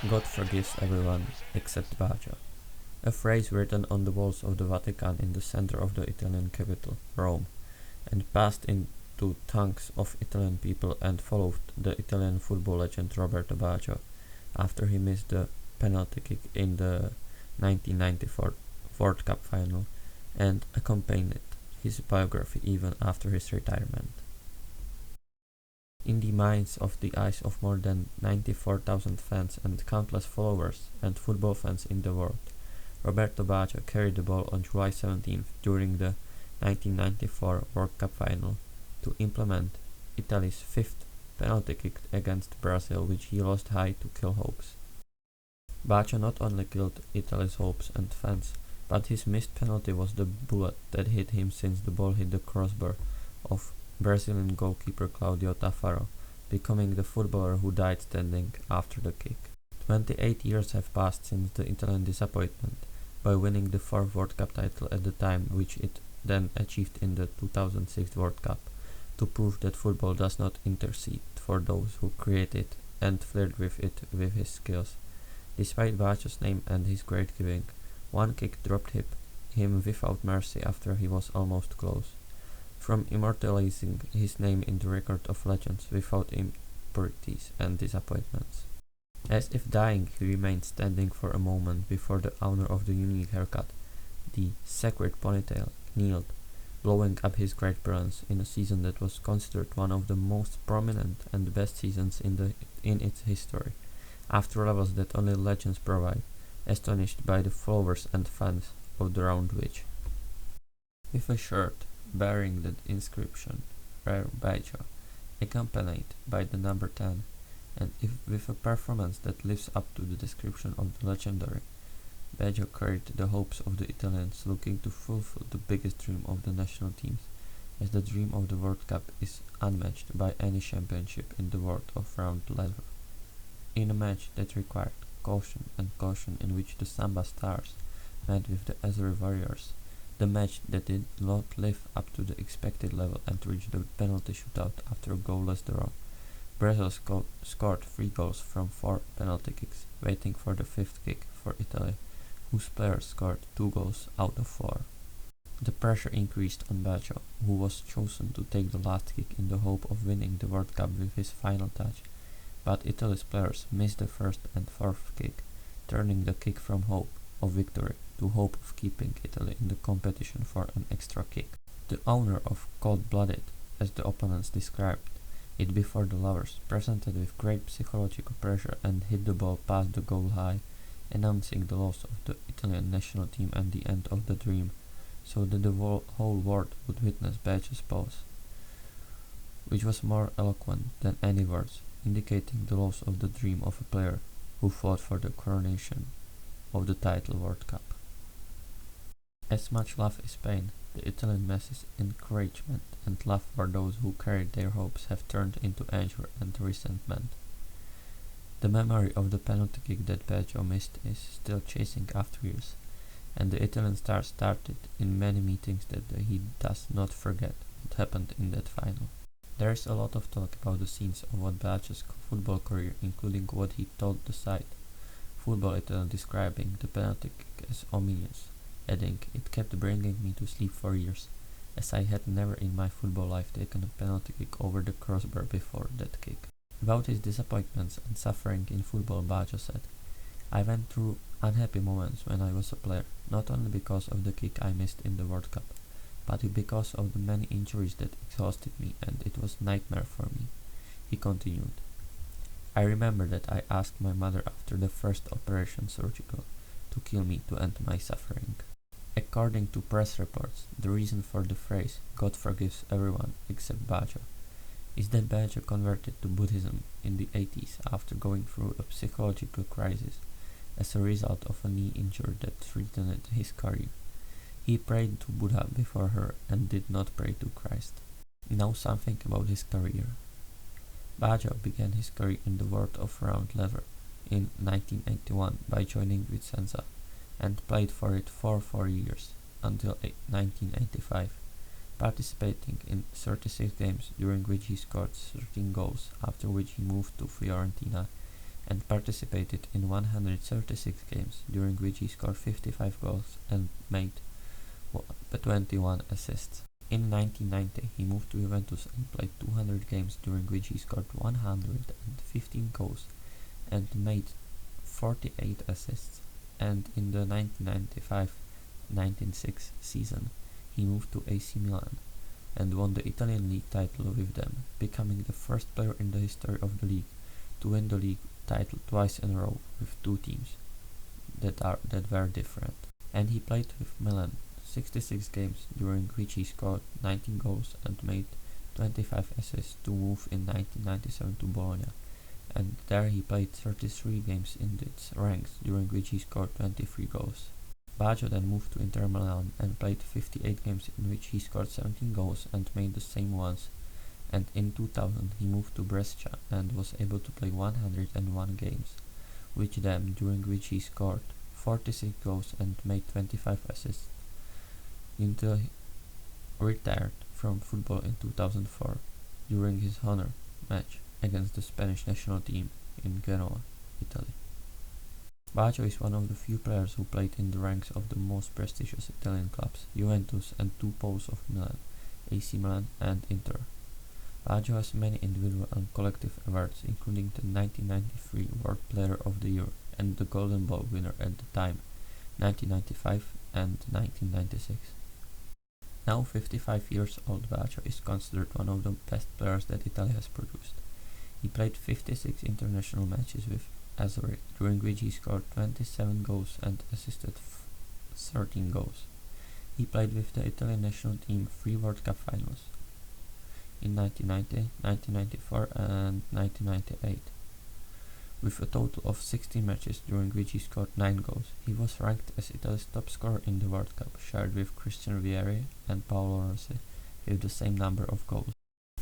God forgives everyone except Baggio, a phrase written on the walls of the Vatican in the center of the Italian capital, Rome, and passed into tongues of Italian people and followed the Italian football legend Roberto Baggio after he missed the penalty kick in the 1994 World Cup final and accompanied his biography even after his retirement. In the minds of the eyes of more than 94,000 fans and countless followers and football fans in the world, Roberto Baggio carried the ball on July 17th during the 1994 World Cup final to implement Italy's fifth penalty kick against Brazil, which he lost high to kill hopes. Baggio not only killed Italy's hopes and fans, but his missed penalty was the bullet that hit him since the ball hit the crossbar of Brazilian goalkeeper Claudio Taffarel, becoming the footballer who died standing after the kick. 28 years have passed since the Italian disappointment by winning the fourth World Cup title at the time, which it then achieved in the 2006 World Cup, to prove that football does not intercede for those who create it and flirt with it with his skills. Despite Baggio's name and his great giving, one kick dropped him without mercy after he was almost close. From immortalizing his name in the record of legends without impurities and disappointments. As if dying, he remained standing for a moment before the owner of the unique haircut, the sacred ponytail, kneeled, blowing up his great brilliance in a season that was considered one of the most prominent and best seasons in its history, after levels that only legends provide, astonished by the followers and fans of the Round Witch. With a shirt bearing the inscription Roberto Baggio, accompanied by the number 10, and with a performance that lives up to the description of the legendary, Baggio carried the hopes of the Italians looking to fulfill the biggest dream of the national teams, as the dream of the World Cup is unmatched by any championship in the world of round level. In a match that required caution, in which the Samba Stars met with the Azure Warriors, the match that did not live up to the expected level and reached the penalty shootout after a goalless draw, Brazil scored 3 goals from 4 penalty kicks, waiting for the 5th kick for Italy, whose players scored 2 goals out of 4. The pressure increased on Baggio, who was chosen to take the last kick in the hope of winning the World Cup with his final touch, but Italy's players missed the 1st and 4th kick, turning the kick from hope of victory to hope of keeping Italy in the competition for an extra kick. The owner of Cold-Blooded, as the opponents described it before the lovers, presented with great psychological pressure and hit the ball past the goal high, announcing the loss of the Italian national team and the end of the dream, so that the whole world would witness Baggio's pause, which was more eloquent than any words, indicating the loss of the dream of a player who fought for the coronation of the title World Cup. As much love is pain, the Italian masses' encouragement and love for those who carried their hopes have turned into anger and resentment. The memory of the penalty kick that Baggio missed is still chasing after years, and the Italian star started in many meetings that he does not forget what happened in that final. There is a lot of talk about the scenes of what Baggio's football career, including what he told the site, Football Italy, describing the penalty kick as ominous, adding, "It kept bringing me to sleep for years, as I had never in my football life taken a penalty kick over the crossbar before that kick." About his disappointments and suffering in football, Baggio said, "I went through unhappy moments when I was a player, not only because of the kick I missed in the World Cup, but because of the many injuries that exhausted me, and it was a nightmare for me." He continued, "I remember that I asked my mother after the first operation surgical to kill me to end my suffering." According to press reports, the reason for the phrase "God forgives everyone except Baggio" is that Baggio converted to Buddhism in the 80s after going through a psychological crisis as a result of a knee injury that threatened his career. He prayed to Buddha before her and did not pray to Christ. Now something about his career. Baggio began his career in the world of round lever in 1981 by joining Vicenza, and played for it for 4 years, until 1985, participating in 36 games during which he scored 13 goals, after which he moved to Fiorentina and participated in 136 games, during which he scored 55 goals and made 21 assists. In 1990, he moved to Juventus and played 200 games, during which he scored 115 goals and made 48 assists. And in the 1995-1996 season, he moved to AC Milan and won the Italian league title with them, becoming the first player in the history of the league to win the league title twice in a row with two teams that were different. And he played with Milan 66 games, during which he scored 19 goals and made 25 assists, to move in 1997 to Bologna, and there he played 33 games in its ranks, during which he scored 23 goals. Baggio then moved to Inter Milan and played 58 games, in which he scored 17 goals and made the same ones, and in 2000 he moved to Brescia and was able to play 101 games with them, during which he scored 46 goals and made 25 assists, until he retired from football in 2004 during his honor match against the Spanish national team in Genoa, Italy. Baggio is one of the few players who played in the ranks of the most prestigious Italian clubs, Juventus and two poles of Milan, AC Milan and Inter. Baggio has many individual and collective awards, including the 1993 World Player of the Year and the Golden Ball winner at the time, 1995 and 1996. Now 55 years old, Baggio is considered one of the best players that Italy has produced. He played 56 international matches with Azzurri, during which he scored 27 goals and assisted 13 goals. He played with the Italian national team 3 World Cup finals in 1990, 1994 and 1998. With a total of 16 matches, during which he scored 9 goals. He was ranked as Italy's top scorer in the World Cup, shared with Christian Vieri and Paolo Rossi, with the same number of goals.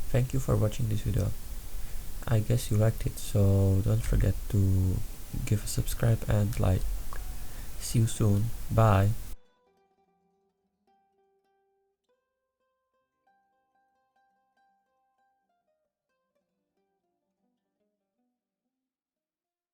Thank you for watching this video. I guess you liked it, so don't forget to give a subscribe and like. See you soon. Bye.